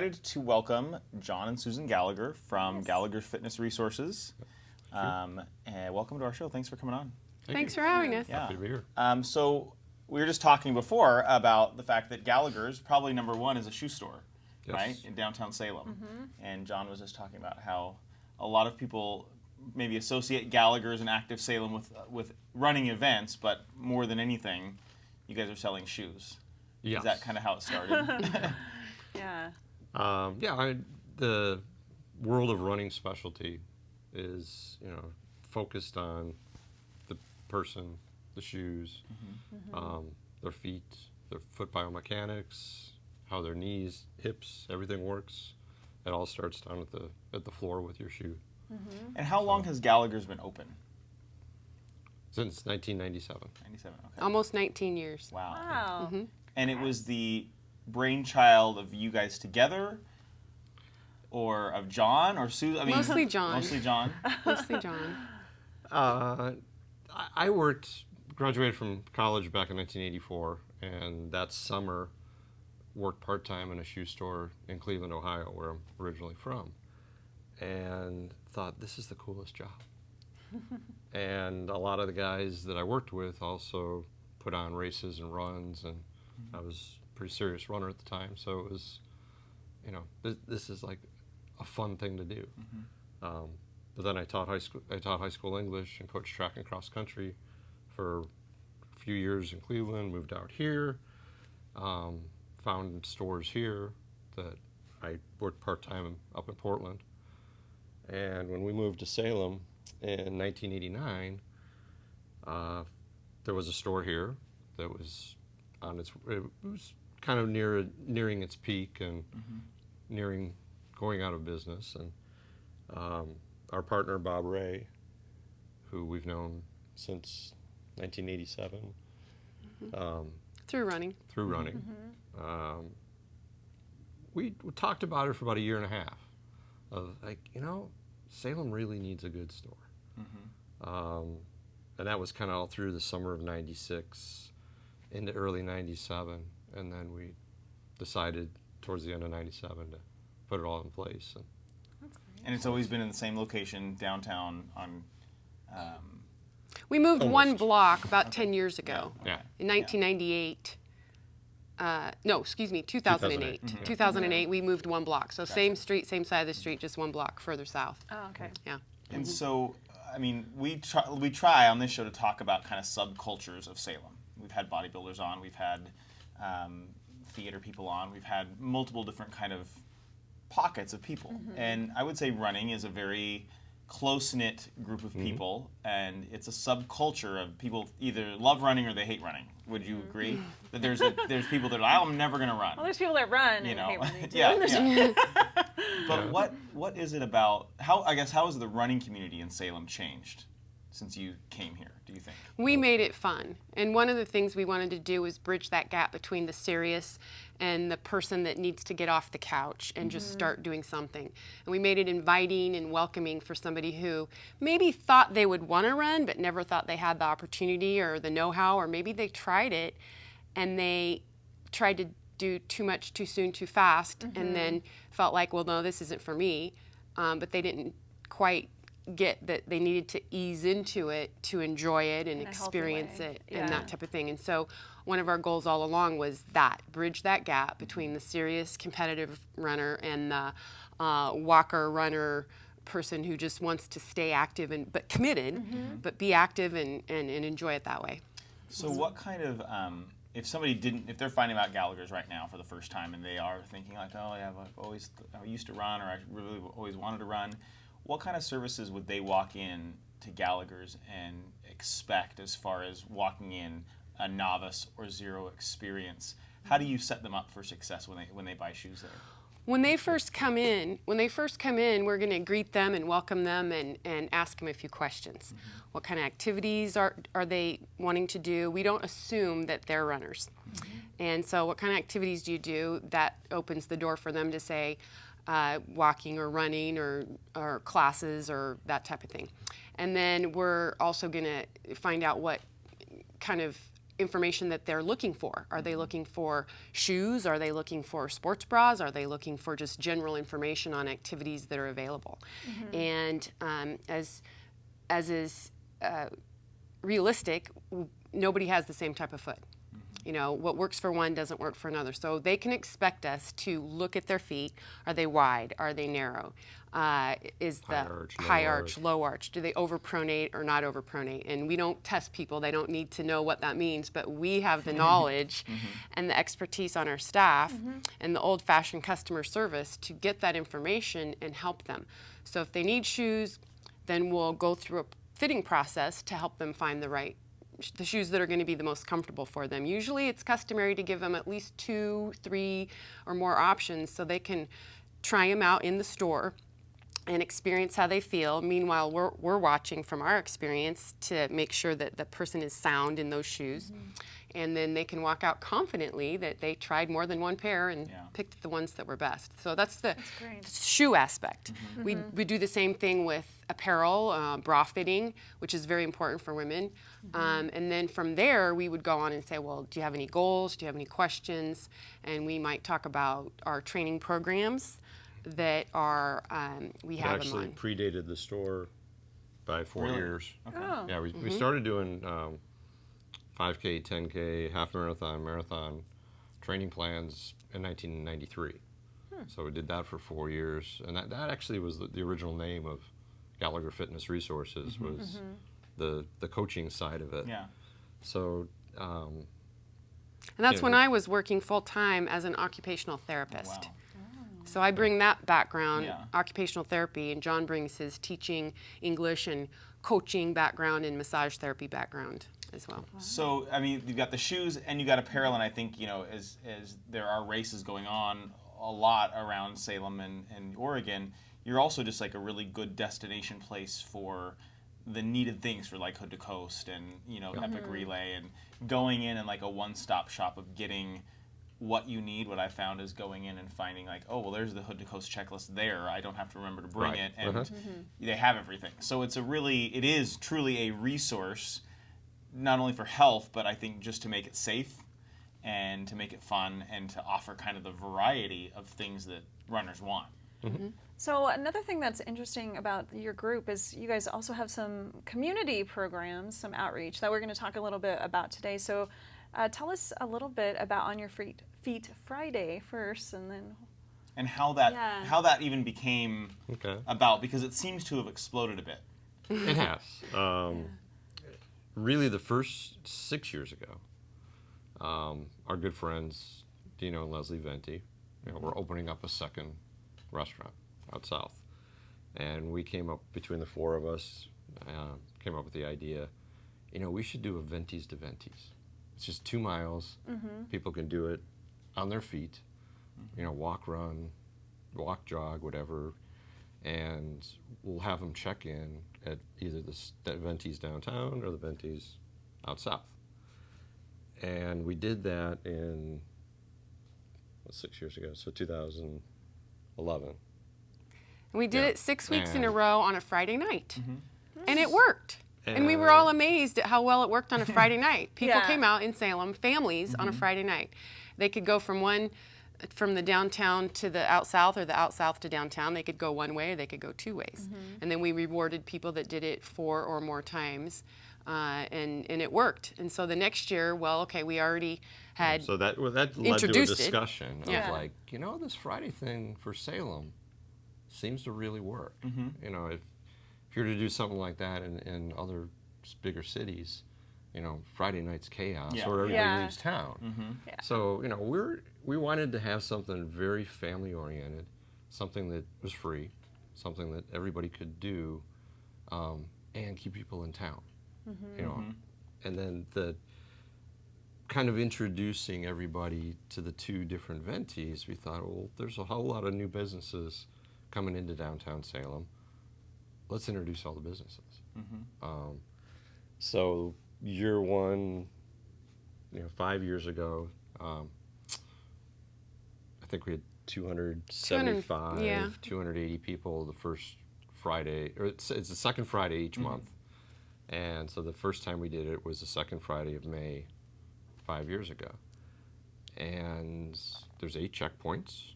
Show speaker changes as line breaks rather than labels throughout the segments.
excited to welcome John and Susan Gallagher from Gallagher's Fitness Resources. And welcome to our show. Thanks for coming on.
Thanks for having us.
Yeah.
Happy to be here.
So we were just talking before about the fact that Gallagher's probably number one is a shoe store,
Yes.
right, in downtown Salem. And John was just talking about how a lot of people maybe associate Gallagher's and Active Salem with running events, but more than anything, you guys are selling shoes.
Yes.
Is that kind of how it started?
Yeah.
The world of running specialty is, focused on the person, the shoes, their feet, their foot biomechanics, how their knees, hips, everything works. It all starts down at the floor with your shoe.
And how long has Gallagher's been open?
Since 1997.
97, okay.
Almost 19 years.
Wow.
Mm-hmm.
Wow.
And it was the brainchild of you guys together, or of John or Sue? I mean,
Mostly John.
Mostly John.
Mostly John.
I graduated from college back in 1984, and that summer worked part-time in a shoe store in Cleveland, Ohio, where I'm originally from, and thought, this is the coolest job. And a lot of the guys that I worked with also put on races and runs, and I was a pretty serious runner at the time, so it was, this is like a fun thing to do. But then I taught high school English and coached track and cross country for a few years in Cleveland, moved out here, found stores here that I worked part-time up in Portland. And when we moved to Salem in 1989, there was a store here that was it was kind of nearing its peak and going out of business. And our partner, Bob Ray, who we've known since 1987,
Through running.
through running, we talked about it for about a year and a half of Salem really needs a good store. And that was kind of all through the summer of 96 into early 97, and then we decided towards the end of 97 to put it all in place.
And it's always been in the same location downtown on.
We moved one
Almost.
block about 10 years ago.
Yeah.
In 1998. No, excuse me, 2008.
2008.
2008, we moved one block. So same street, same side of the street, just one block further south.
Oh, okay.
Yeah.
And so, I mean, we try on this show to talk about kind of subcultures of Salem. We've had bodybuilders on, we've had theater people on, we've had multiple different kind of pockets of people. And I would say running is a very close-knit group of people, and it's a subculture of people either love running or they hate running. Would you agree that there's people that are like, I'm never going to run?
Well, there's people that run
You
and
know,
hate running too.
yeah. But what is it about? How has the running community in Salem changed since you came here? Do you think?
We made it fun. And one of the things we wanted to do was bridge that gap between the serious and the person that needs to get off the couch and just start doing something. And we made it inviting and welcoming for somebody who maybe thought they would want to run but never thought they had the opportunity or the know-how, or maybe they tried it and they tried to do too much too soon too fast and then felt like, well, no, this isn't for me. But they didn't quite get that they needed to ease into it to enjoy it and
In a healthy
experience
way.
it and
Yeah.
that type of thing. And so one of our goals all along was that, bridge that gap between the serious competitive runner and the walker runner person who just wants to stay active but committed, but be active and enjoy it that way.
So what kind of if they're finding out Gallagher's right now for the first time and they are thinking like, oh yeah, I used to run, or I really always wanted to run, what kind of services would they walk in to Gallagher's and expect as far as walking in a novice or zero experience? How do you set them up for success when they buy shoes there?
When they first come in, we're going to greet them and welcome them and ask them a few questions. What kind of activities are they wanting to do? We don't assume that they're runners. And so what kind of activities do you do? That opens the door for them to say walking or running or classes or that type of thing. And then we're also going to find out what kind of information that they're looking for. Are they looking for shoes? Are they looking for sports bras? Are they looking for just general information on activities that are available? And as is realistic, nobody has the same type of foot. You know, what works for one doesn't work for another. So they can expect us to look at their feet. Are they wide? Are they narrow? Is the high arch, low arch? Do they overpronate or not overpronate? And we don't test people. They don't need to know what that means, but we have the knowledge and the expertise on our staff and the old-fashioned customer service to get that information and help them. So if they need shoes, then we'll go through a fitting process to help them find the shoes that are going to be the most comfortable for them. Usually it's customary to give them at least 2, 3, or more options so they can try them out in the store and experience how they feel. Meanwhile, we're watching from our experience to make sure that the person is sound in those shoes. And then they can walk out confidently that they tried more than one pair and picked the ones that were best. So that's the shoe aspect. We do the same thing with apparel, bra fitting, which is very important for women. And then from there, we would go on and say, well, do you have any goals? Do you have any questions? And we might talk about our training programs that are, we have them on.
Actually predated the store by 4 years.
Okay.
Oh.
Yeah, we started doing 5K, 10K, half marathon training plans in 1993. So we did that for 4 years, and that actually was the original name of Gallagher Fitness Resources, was the coaching side of it.
Yeah.
So
And that's when I was working full-time as an occupational therapist.
Wow.
So I bring that background,
Yeah.
occupational therapy, and John brings his teaching English and coaching background and massage therapy background as well.
So, I mean, you've got the shoes and you got apparel, and I think, you know, as there are races going on a lot around Salem and Oregon, you're also just like a really good destination place for the needed things for like Hood to Coast and, you know, Epic Relay, and going in and like a one-stop shop of getting what you need. What I found is going in and finding like, oh, well, there's the Hood to Coast checklist there. I don't have to remember to bring it, and they have everything. So it is truly a resource, not only for health, but I think just to make it safe and to make it fun and to offer kind of the variety of things that runners want.
So another thing that's interesting about your group is you guys also have some community programs, some outreach that we're going to talk a little bit about today. So tell us a little bit about On Your Feet Friday first, and then
And how that even became about, because it seems to have exploded a bit.
it has. Really, the first 6 years ago, our good friends Dino and Leslie Venti, were opening up a second restaurant out south, and we came up, between the four of us, came up with the idea, we should do a Ventis to Ventis. It's just 2 miles. People can do it on their feet, walk, run, walk, jog, whatever, and we'll have them check in at either the Ventis downtown or the Ventis out south. And we did that in 6 years ago, so 2011.
We did it 6 weeks in a
And-
row on a Friday night. And it worked. And we were all amazed at how well it worked on a Friday night. People
Yeah.
came out in Salem, families, on a Friday night. They could go from the downtown to the out south, or the out south to downtown. They could go one way, or they could go 2 ways. And then we rewarded people that did it 4 or more times, and it worked. And so the next year, we already had
So that led to a
introduced it.
discussion of
Yeah.
like, this Friday thing for Salem seems to really work. If you're to do something like that in other bigger cities, Friday night's chaos,
Yeah.
or everybody
Yeah.
leaves town.
Yeah.
So we wanted to have something very family oriented, something that was free, something that everybody could do, and keep people in town. And then the kind of introducing everybody to the 2 different Ventis, we thought, well, there's a whole lot of new businesses coming into downtown Salem. Let's introduce all the businesses. So year one, 5 years ago, I think we had 275, 280 people the first Friday, or it's the second Friday each month. And so the first time we did it was the second Friday of May 5 years ago. And there's 8 checkpoints.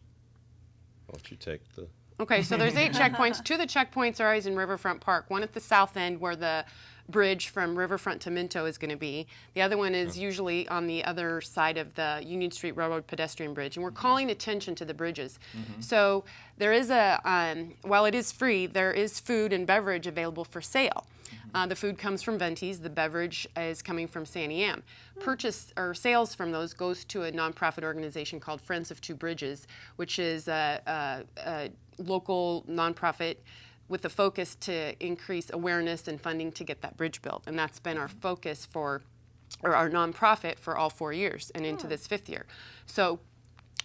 Why don't you take the...
Okay, so there's 8 checkpoints. 2 of the checkpoints are always in Riverfront Park. One at the south end where the bridge from Riverfront to Minto is going to be. The other one is usually on the other side of the Union Street Railroad pedestrian bridge. And we're calling attention to the bridges. So there is while it is free, there is food and beverage available for sale. The food comes from Venty's. The beverage is coming from Sandy Am. Purchase or sales from those goes to a nonprofit organization called Friends of Two Bridges, which is a local nonprofit with a focus to increase awareness and funding to get that bridge built. And that's been our focus or our nonprofit for all 4 years and into this 5th year. So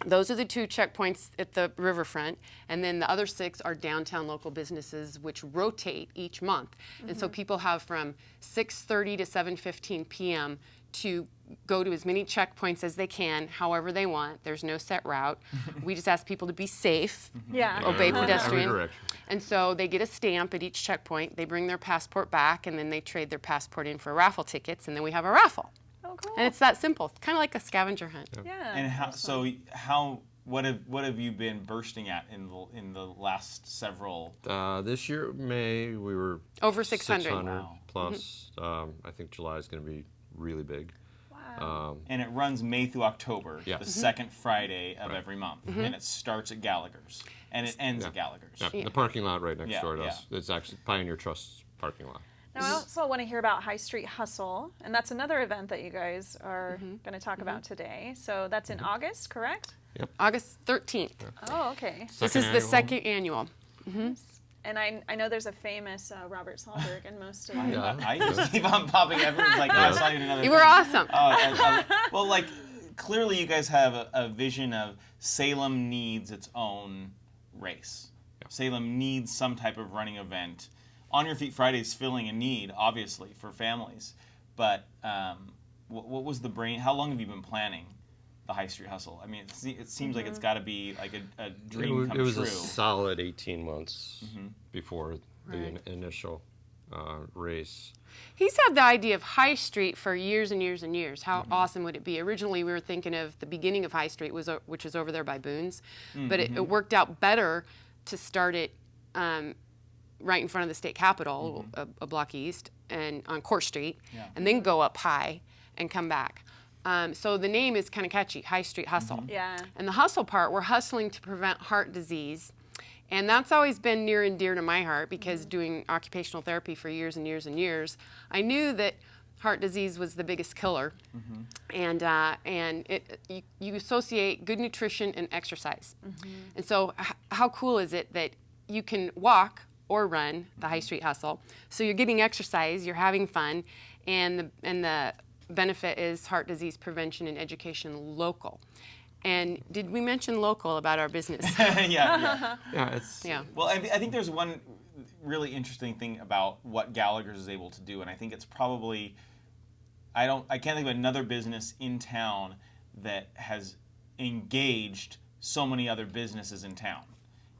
those are the 2 checkpoints at the riverfront, and then the other 6 are downtown local businesses, which rotate each month. And so people have from 6:30 to 7:15 p.m. to go to as many checkpoints as they can, however they want. There's no set route. We just ask people to be safe,
Yeah.
obey
Every
pedestrian.
direction.
And so they get a stamp at each checkpoint. They bring their passport back, and then they trade their passport in for raffle tickets, and then we have a raffle.
Oh, cool.
And it's that simple. It's kind of like a scavenger hunt.
Yeah.
And what have you been bursting at in the last several?
This year, May, we were
Over 600.
600
Wow.
plus. I think July is going to be really big.
Wow.
And it runs May through October,
Yeah.
the second Friday of every month, and it starts at Gallagher's and it ends at Gallagher's.
Yeah, the parking lot right next
Yeah,
door to us. It's actually Pioneer Trust's parking lot.
Now, I also want to hear about High Street Hustle, and that's another event that you guys are going to talk about today. So that's in August, correct?
August 13th.
Oh, okay.
This is the second annual.
And I know there's a famous Robert Solberg in most of it.
Yeah.
I just keep on popping. Everyone's like, "Oh, I saw you in another."
You were
thing."
awesome.
Well, like clearly you guys have a vision of Salem needs its own race. Salem needs some type of running event. On Your Feet Friday is filling a need, obviously, for families. But what was the brain? How long have you been planning the High Street Hustle? I mean, it seems like it's got to be like a dream come
It was
true.
a solid 18 months before the
Right.
initial race.
He's had the idea of High Street for years and years and years. How awesome would it be? Originally, we were thinking of the beginning of High Street, which was over there by Boone's, but it worked out better to start it right in front of the state capitol, a block east, and on Court Street, and then go up high and come back. So the name is kind of catchy, High Street Hustle.
Yeah.
And the hustle part, we're hustling to prevent heart disease. And that's always been near and dear to my heart because doing occupational therapy for years and years and years, I knew that heart disease was the biggest killer. And you associate good nutrition and exercise. And so how cool is it that you can walk or run the High Street Hustle? So you're getting exercise, you're having fun, and the benefit is heart disease prevention and education local. And did we mention local about our business?
yeah.
Yeah, it's
Yeah.
Well, I think there's one really interesting thing about what Gallagher's is able to do, and I think it's probably I can't think of another business in town that has engaged so many other businesses in town,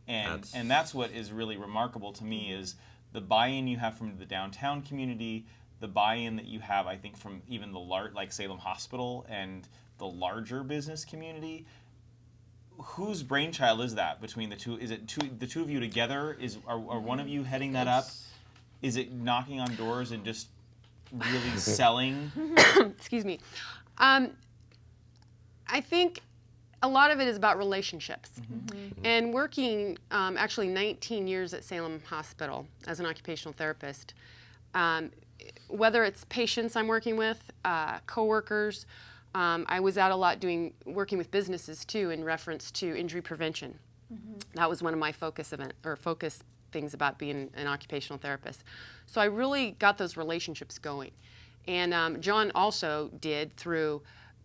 and that's what is really remarkable to me is the buy-in you have from the downtown community, the buy-in that you have, I think, from even the like Salem Hospital and the larger business community. Whose brainchild is that between the two? Is it the two of you together? Are one of you heading that up? Is it knocking on doors and just really selling?
Excuse me. I think a lot of it is about relationships. And working actually 19 years at Salem Hospital as an occupational therapist, whether it's patients I'm working with, coworkers, I was out a lot working with businesses too in reference to injury prevention. That was one of my focus things about being an occupational therapist. So I really got those relationships going. And John also did through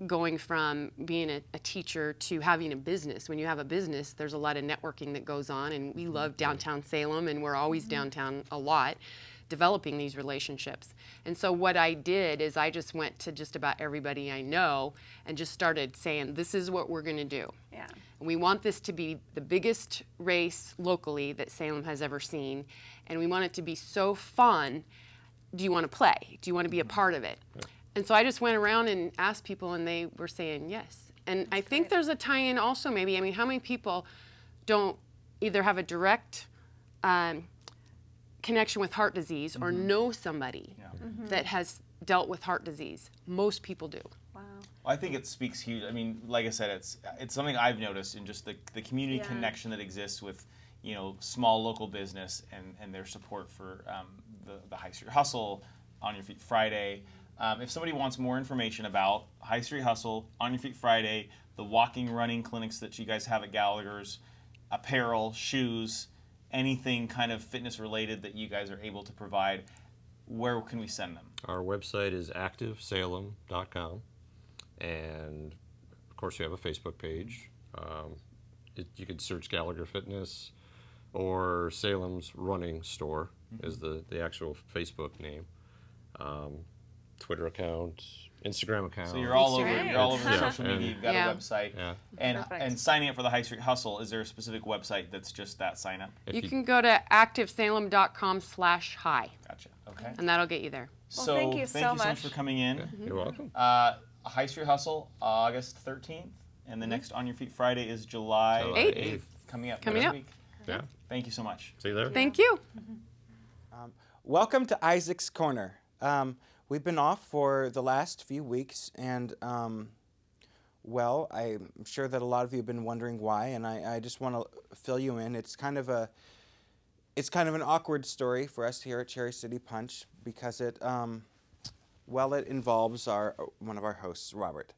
going from being a teacher to having a business. When you have a business, there's a lot of networking that goes on, and we love downtown Salem, and we're always downtown a lot, developing these relationships. And so what I did is I just went to just about everybody I know and just started saying, this is what we're going to do.
Yeah.
And we want this to be the biggest race locally that Salem has ever seen, and we want it to be so fun. Do you want to play? Do you want to be a part of it? And so I just went around and asked people, and they were saying yes. And I think there's a tie-in also, maybe. I mean, how many people don't either have a direct connection with heart disease or know somebody that has dealt with heart disease? Most people do.
Wow.
Well, I think it speaks huge. I mean, like I said, it's something I've noticed in just the community connection that exists with, small local business and their support for the High Street Hustle, On Your Feet Friday. If somebody wants more information about High Street Hustle, On Your Feet Friday, the walking, running clinics that you guys have at Gallagher's, apparel, shoes, anything kind of fitness related that you guys are able to provide, where can we send them?
Our website is activesalem.com, and of course we have a Facebook page. You could search Gallagher Fitness, or Salem's Running Store is the actual Facebook name. Twitter account, Instagram account.
So you're all over.
Instagram.
You're all over
Yeah,
social media.
and-
You've got
Yeah.
a website,
Yeah.
and
Perfect.
and signing up for the High Street Hustle. Is there a specific website that's just that sign up?
If
You can go to activesalem.com/hi,
Gotcha. Okay.
and that'll get you there.
Well,
So
thank you so much.
for coming in.
You're welcome.
High Street Hustle, August 13th, and the next On Your Feet Friday is July
July
8th.
coming up
Coming
next
up.
week.
Yeah.
Thank you so much.
See you there.
Thank you.
Welcome to Isaac's Corner. We've been off for the last few weeks, and well, I'm sure that a lot of you have been wondering why, and I just want to fill you in. It's kind of an awkward story for us here at Cherry City Punch because it involves one of our hosts, Robert.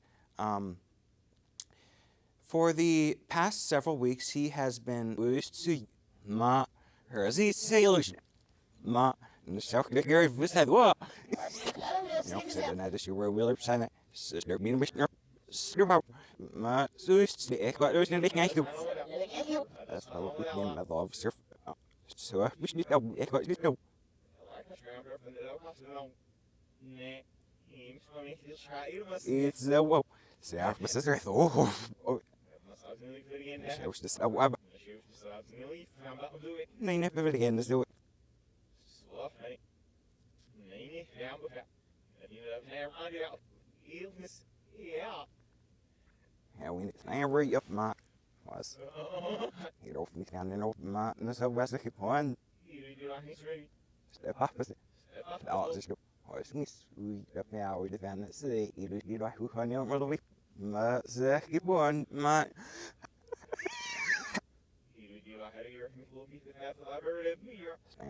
For the past several weeks, he has been it's Ja, we need up my was. Get off me down and open my and so was the one. Step up with it. Oh, just go. Was me sweet up now with the van that say you know who can you really my second one my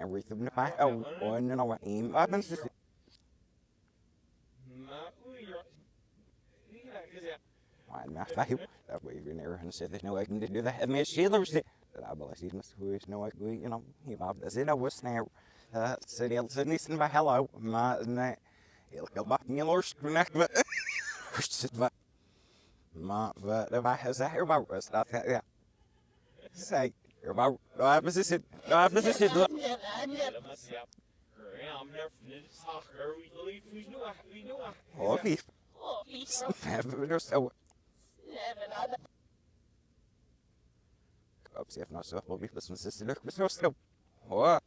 everything I one and I aim up and I'm not five. That way you're never and said there's no way I can do that. And Miss Sheila was that I believe who is no way you know he about does it I was now said he'll send me by hello my night he'll go back me lord connect but my but if I has a hair about us that yeah say about I was this oh he never so see if not so we'll be listening to sister but no still what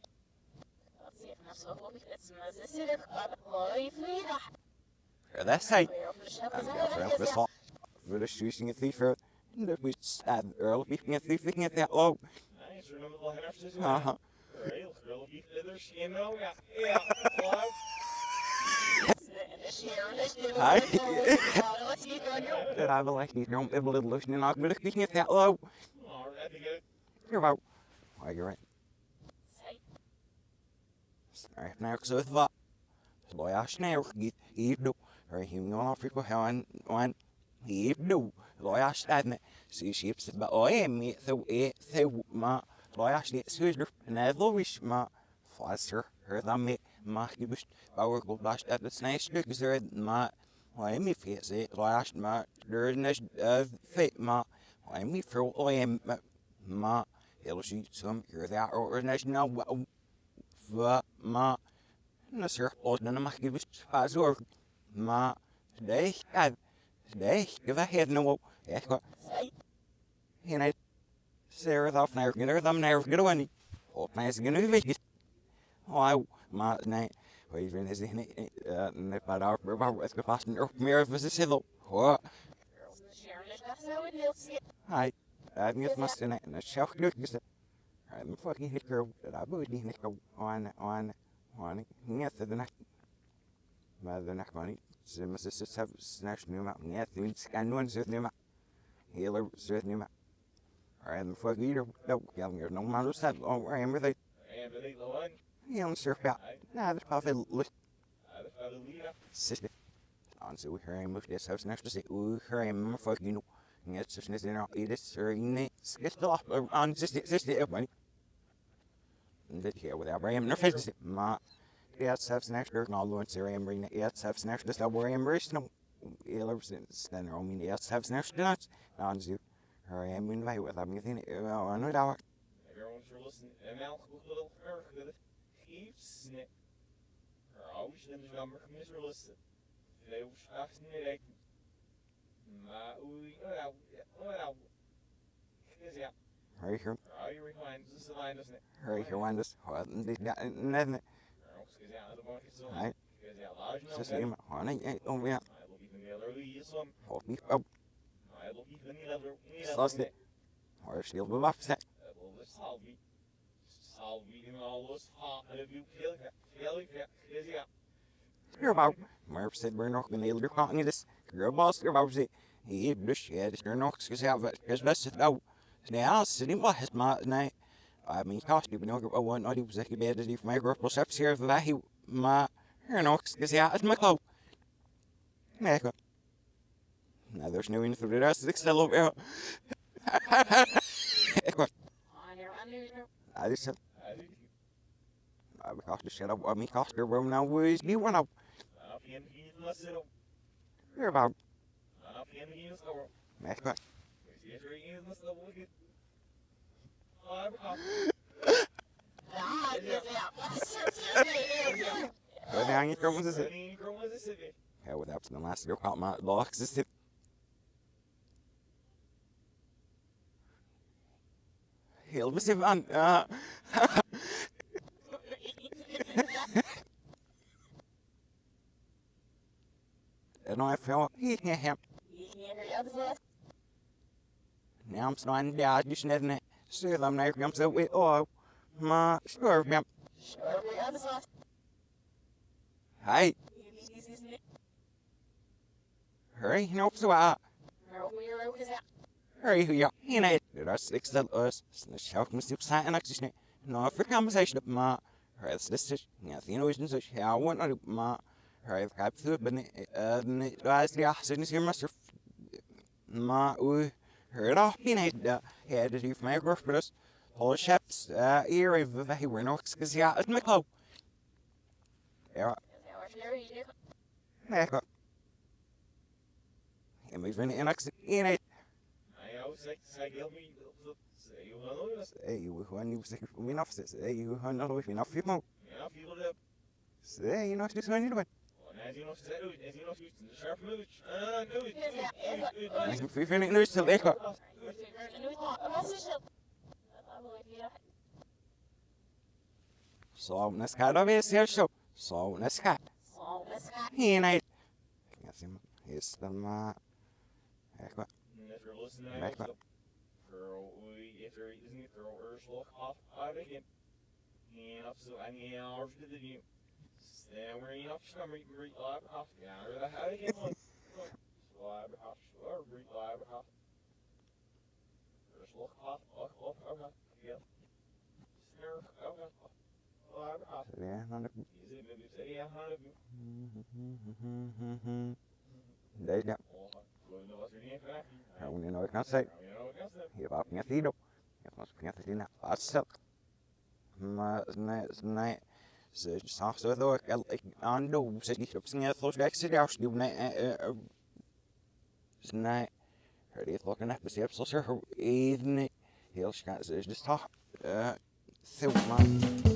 that's hey I'm going to fall for the shooting a thief for we sad early beating a thief thinking at that low uh-huh that I will like you don't able to listen and I'm going to speaking at that low you're about why you're right sorry now so if that boy I snare you do or him going off people how on you do boy I stand see ships but oh me so my boy I snare so and I wish my faster her that me my gibish power go dash at the snake because there my why me face it last my there's fit my why me for I am my it'll shoot some here that or national ma nasir ordna ma gibish azor ma today if I had no and I Sarah off never get her thumb never get away oh nice gonna be oh I my night Even is in it, but our was the past mirror was a civil. What? Hi, I've got my son and a shelf look. I'm fucking nickel that I would nickel on, yes, the neck. Mother neck money. So my sisters have snatched new mountain. Yes, and one certain new mountain. Healer certain new mountain. I'm fucking eater. No, younger, no man was that. Oh, I am with it. Young surf out. Nah, that's probably look. Sister. On so her aim with this house next to say, oh, her aim, fucking know. Yes, just in our edits or in it. It's off on sister, money. That here without Bram, no face. Ma. Yes, have snatched her, and all the ones there, I'm bringing it. Yes, have snatched this double embrace. No, stand there, I mean, yes, have snatched the nuts. On zoo. Her aim invite with I'm getting it. I know that.
Everyone's listening. And now, little Earth with it. Keeps snip. Always in the number from his listed. They was asking it. My, well,
Hurry here.
all you rewind, this is the line, doesn't it?
Hurry here, one this. What? Nothing. Right. Just name it. Oh, yeah. Hold me up. Lost it. Or still move up set. You're about. Merv said we're not going to be calling this. Girl boss, you're about to he brush head. You're not going to have it. It's best to know. Now, sitting by his night. I mean, cost you, but no, I want not even second bed to my girl steps here. That he, my, you're not going to have my clothes. Now, there's no one for the rest of the Excel over. I just said, I cost the shit up. I mean, cost the room now. Where's you one up? You're about. That's what. Go down, you throw this. Yeah, without the last year, caught my box. This is. He'll be on. And I felt he can't help. Now I'm starting to die, just letting it. Still, I'm not going to with all my sure. Hi. Hurry, no, so hurry, who you in it? Did I six that us? Shout, Mr. Sign, and no, for conversation of my. Hurry, this is nothing, no, isn't such how I want to my. Hurry, I've got to, but it was the accident here, Master. Ma, heard off, he had to do for my girl for us. All ships, here, if they were no, because yeah, it's my cloak. Yeah. Yeah. And we've been in it.
I always like to say, say, you know,
Say, you who knew sick from enough, say, you who know if enough people.
people live.
Say, you know, just when you do it.
As you know, as you know, the sharp mooch.
If we finish news till they go. So, let's cut off his hair show. So, let's cut. He and I. Yes, he's the ma. Ekwa. Ekwa.
If there isn't a girl or slow off out of him, and up so I mean, hours to the new. Then we're in up some read live off down or the how again one. Live off or read live off. There's look off, yeah. Snare, live off.
Yeah, not a.
Is it maybe say, yeah, how do you?
Đấy nhá. Không nên nói nó say. Hiểu bảo nghe tí đâu. Nghe tí nào. Bắt sợ. Mà này giờ sao rồi thôi cái ăn đâu sẽ đi học nghe thôi cái sẽ đào điều này này rồi đi thôi cái này sẽ so sure even he'll just talk so much